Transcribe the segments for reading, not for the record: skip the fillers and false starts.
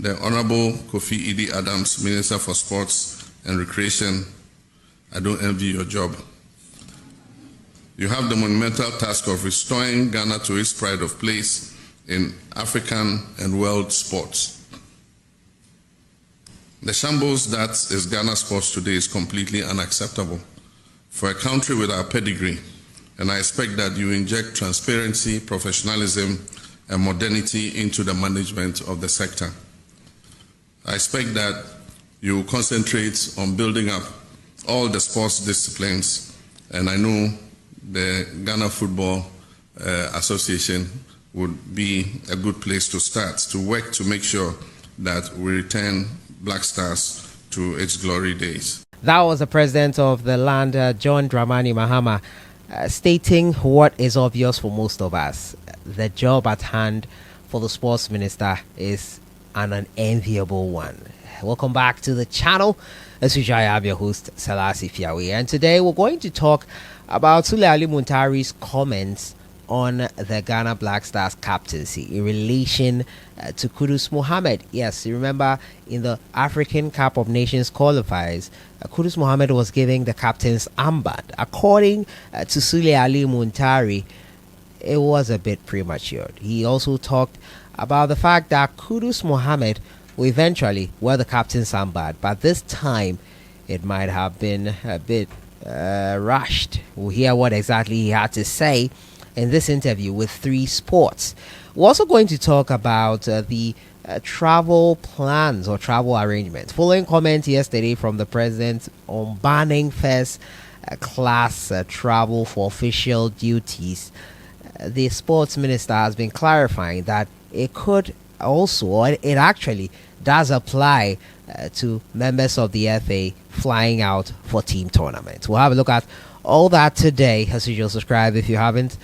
the Honorable Kofi Idi Adams, Minister for Sports and Recreation, I don't envy your job. You have the monumental task of restoring Ghana to its pride of place in African and world sports. The shambles that is Ghana sports today is completely unacceptable for a country with our pedigree, and I expect that you inject transparency, professionalism, and modernity into the management of the sector. I expect that you concentrate on building up all the sports disciplines, and I know the Ghana Football Association would be a good place to start, to work to make sure that we return Black Stars to its glory days. That was the president of the land, John Dramani Mahama, stating what is obvious for most of us. The job at hand for the sports minister is an unenviable one. Welcome back to the channel. As usual, I am your host, Sellssi Fiawe, and today we're going to talk about Sulley Muntari's comments on the Ghana Black Stars captaincy in relation to Kudus Mohammed. Yes, you remember in the African Cup of Nations qualifiers, Kudus Mohammed was giving the captain's armband. According to Sulley Muntari, it was a bit premature. He also talked about the fact that Kudus Mohammed will eventually wear the captain's armband, but this time it might have been a bit rushed. We'll hear what exactly he had to say in this interview with 3 Sports. We're also going to talk about the travel plans or travel arrangements. Following comments yesterday from the president on banning first class travel for official duties, the sports minister has been clarifying that it could also, or it actually does apply to members of the FA flying out for team tournaments. We'll have a look at all that today. As usual, subscribe if you haven't.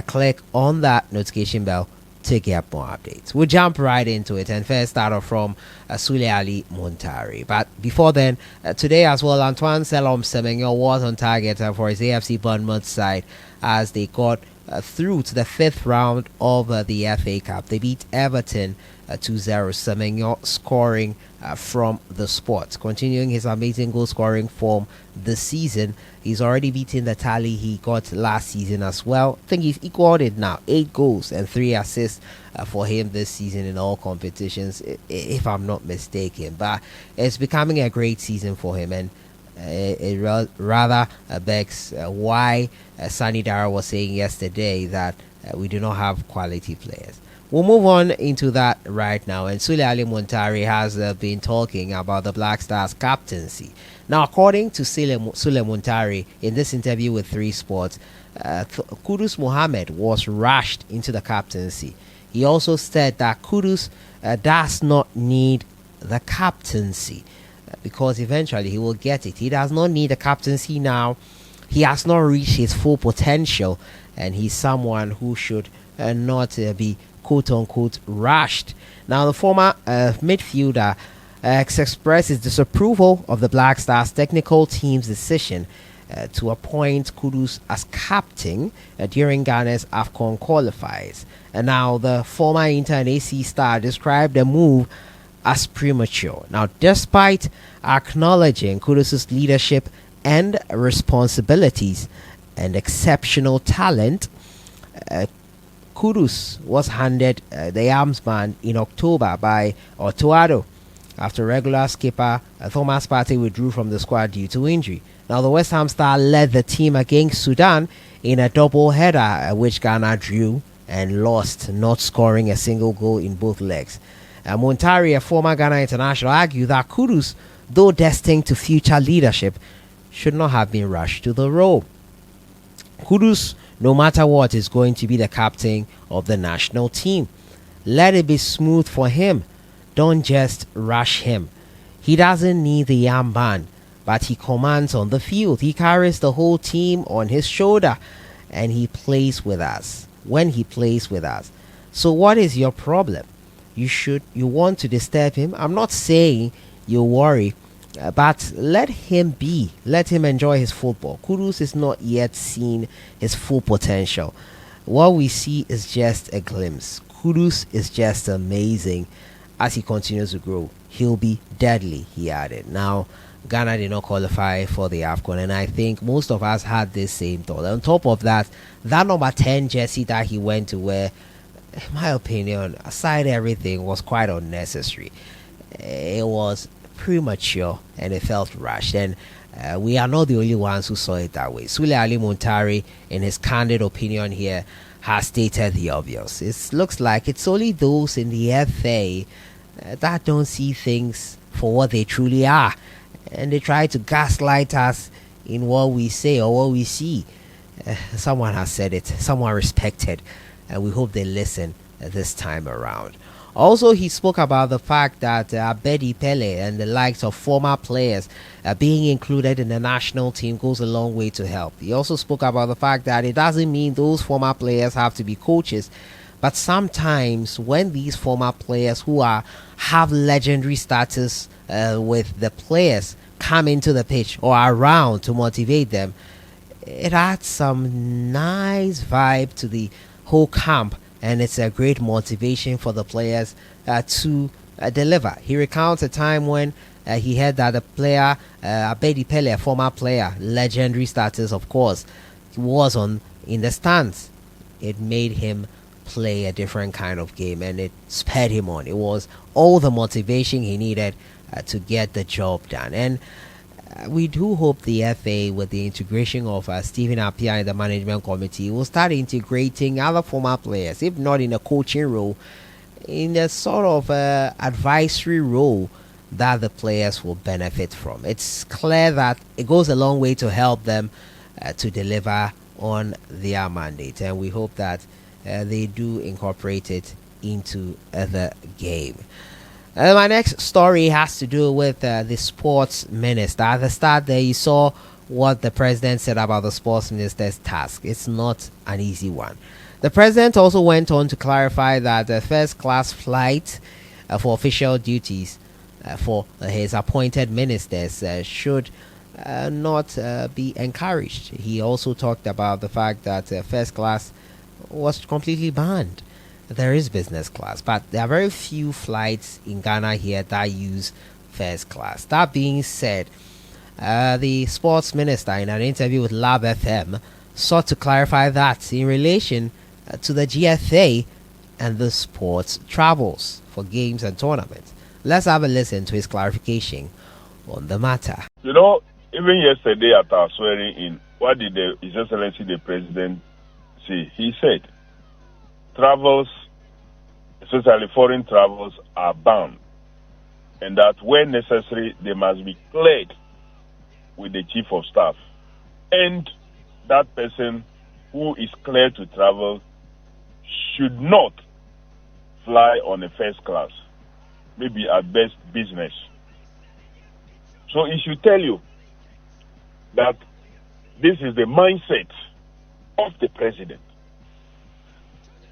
Click on that notification bell to get more updates. We'll jump right into it, and first start off from Sulley Muntari. But before then, today as well, Antoine Semenyo was on target for his AFC Bournemouth side as they got through to the 5th round of the FA Cup. They beat Everton 2-0. Semenyo scoring from the spot, continuing his amazing goal scoring form this season. He's already beaten the tally he got last season as well. I think he's equaled it now. 8 goals and 3 assists for him this season in all competitions, if I'm not mistaken. But it's becoming a great season for him, and it rather begs why Sani Dara was saying yesterday that we do not have quality players. We'll move on into that right now, and Sulley Muntari has been talking about the Black Stars captaincy. Now, according to Sulley Muntari, in this interview with 3 Sports, Kudus Mohammed was rushed into the captaincy. He also said that Kudus does not need the captaincy because eventually he will get it. He does not need a captaincy now. He has not reached his full potential, and he's someone who should not be quote-unquote rushed. Now, the former midfielder expressed his disapproval of the Black Stars technical team's decision to appoint Kudus as captain during Ghana's AFCON qualifiers. And now the former Inter and AC star described the move as premature. Now, despite acknowledging Kudus' leadership and responsibilities and exceptional talent, Kudus was handed the armband in October by Otoado after regular skipper Thomas Partey withdrew from the squad due to injury. Now, the West Ham star led the team against Sudan in a double header, which Ghana drew and lost, not scoring a single goal in both legs. Muntari, a former Ghana international, argued that Kudus, though destined to future leadership, should not have been rushed to the role. Kudus, no matter what, is going to be the captain of the national team. Let it be smooth for him. Don't just rush him. He doesn't need the armband, but he commands on the field. He carries the whole team on his shoulder, and he plays with us when he plays with us. So what is your problem? You want to disturb him? I'm not saying you worry, but let him be. Let him enjoy his football. Kudus is not yet seen his full potential. What we see is just a glimpse. Kudus is just amazing as he continues to grow, he'll be deadly, he added. Now, Ghana did not qualify for the AFCON, and I think most of us had this same thought. On top of that, that number 10 jersey that he went to wear, in my opinion, aside everything, was quite unnecessary. It was premature and it felt rushed, and we are not the only ones who saw it that way. Sulley Muntari, in his candid opinion here, has stated the obvious. It looks like it's only those in the FA that don't see things for what they truly are, and they try to gaslight us in what we say or what we see. Someone has said it, someone respected, and we hope they listen this time around. Also, he spoke about the fact that Abedi Pele and the likes of former players being included in the national team goes a long way to help. He also spoke about the fact that it doesn't mean those former players have to be coaches, but sometimes when these former players who have legendary status with the players come into the pitch or around to motivate them, it adds some nice vibe to the whole camp, and it's a great motivation for the players to deliver. He recounts a time when he heard that the player, Abedi Pele, a former player, legendary status of course, was in the stands. It made him play a different kind of game, and it spurred him on. It was all the motivation he needed to get the job done. And we do hope the FA, with the integration of Stephen Appiah in the management committee, will start integrating other former players, if not in a coaching role, in a sort of advisory role that the players will benefit from. It's clear that it goes a long way to help them to deliver on their mandate, and we hope that they do incorporate it into the game. My next story has to do with the sports minister. At the start there, you saw what the president said about the sports minister's task. It's not an easy one. The president also went on to clarify that the first class flight for official duties for his appointed ministers should not be encouraged. He also talked about the fact that first class was completely banned. There is business class, but there are very few flights in Ghana here that use first class. That being said, the sports minister, in an interview with Lab FM, sought to clarify that in relation to the GFA and the sports travels for games and tournaments. Let's have a listen to his clarification on the matter. You know, even yesterday at our swearing in, what did His Excellency the President say? He said, travels, especially foreign travels, are banned, and that when necessary, they must be cleared with the Chief of Staff. And that person who is cleared to travel should not fly on a first class, maybe at best business. So it should tell you that this is the mindset of the president.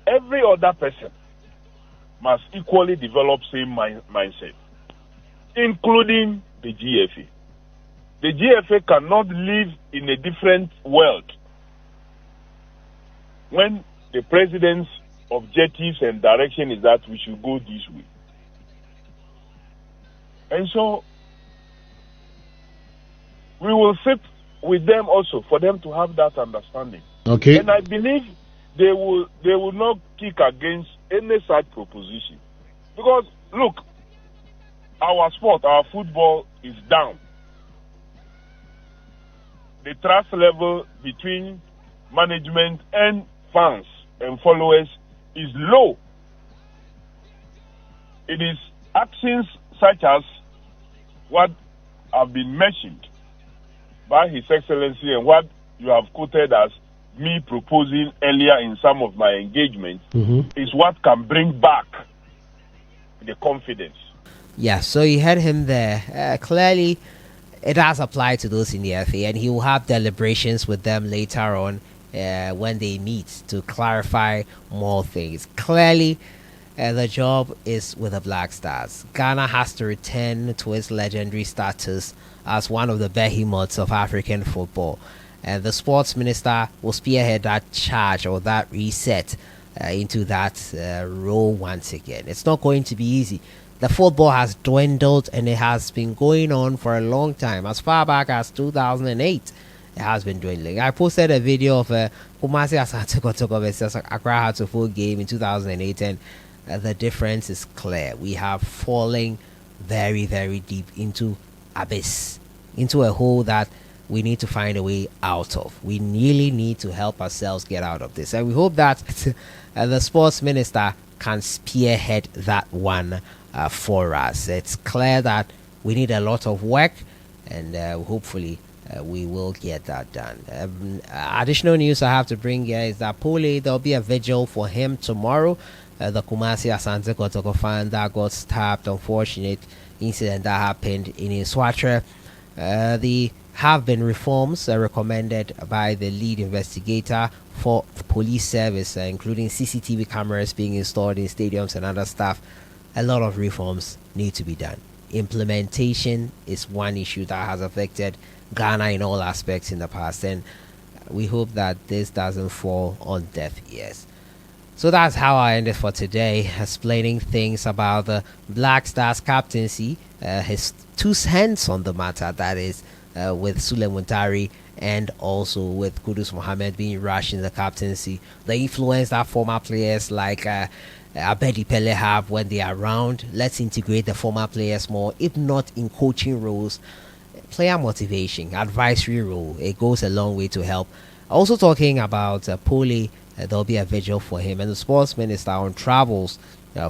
Every other person must equally develop same mindset, including the GFA. The GFA cannot live in a different world when the president's objectives and direction is that we should go this way. And so we will sit with them also for them to have that understanding. Okay. And I believe they will not kick against any such proposition. Because, look, our sport, our football is down. The trust level between management and fans and followers is low. It is actions such as what have been mentioned by His Excellency and what you have quoted as me proposing earlier in some of my engagements is what can bring back the confidence. Yeah, so you heard him there. Clearly, it does apply to those in the FA, and he will have deliberations with them later on when they meet to clarify more things. Clearly, the job is with the Black Stars. Ghana has to return to its legendary status as one of the behemoths of African football. And the sports minister will spearhead that charge or that reset into that role once again. It's not going to be easy, the football has dwindled, and it has been going on for a long time. As far back as 2008, it has been dwindling. I posted a video of Kumasi Asante Kotoko versus Accra Hearts of full game in 2008, and the difference is clear. We have fallen very, very deep into abyss, into a hole that we need to find a way out of. We really need to help ourselves get out of this, and we hope that the sports minister can spearhead that one for us. It's clear that we need a lot of work, and hopefully we will get that done. Additional news I have to bring here is that Pole, there'll be a vigil for him tomorrow. The Kumasi Asante Kotoko fan that got stabbed, unfortunate incident that happened in Iswatre. The have been reforms recommended by the lead investigator for police service, including CCTV cameras being installed in stadiums and other stuff. A lot of reforms need to be done. Implementation is one issue that has affected Ghana in all aspects in the past, and we hope that this doesn't fall on deaf ears. So that's how I ended for today, explaining things about the Black Stars captaincy, his 2 cents on the matter, that is, with Sulley Muntari and also with Kudus Mohammed being rushed in the captaincy, the influence that former players like Abedi Pele have when they are around. Let's integrate the former players more, if not in coaching roles, player motivation, advisory role. It goes a long way to help. Also talking about Pole, there'll be a vigil for him, and the sports minister on travels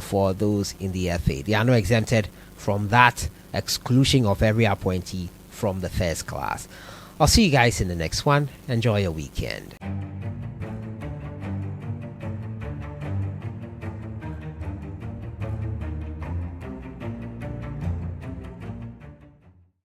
for those in the FA. They are not exempted from that exclusion of every appointee from the first class. I'll see you guys in the next one. Enjoy your weekend.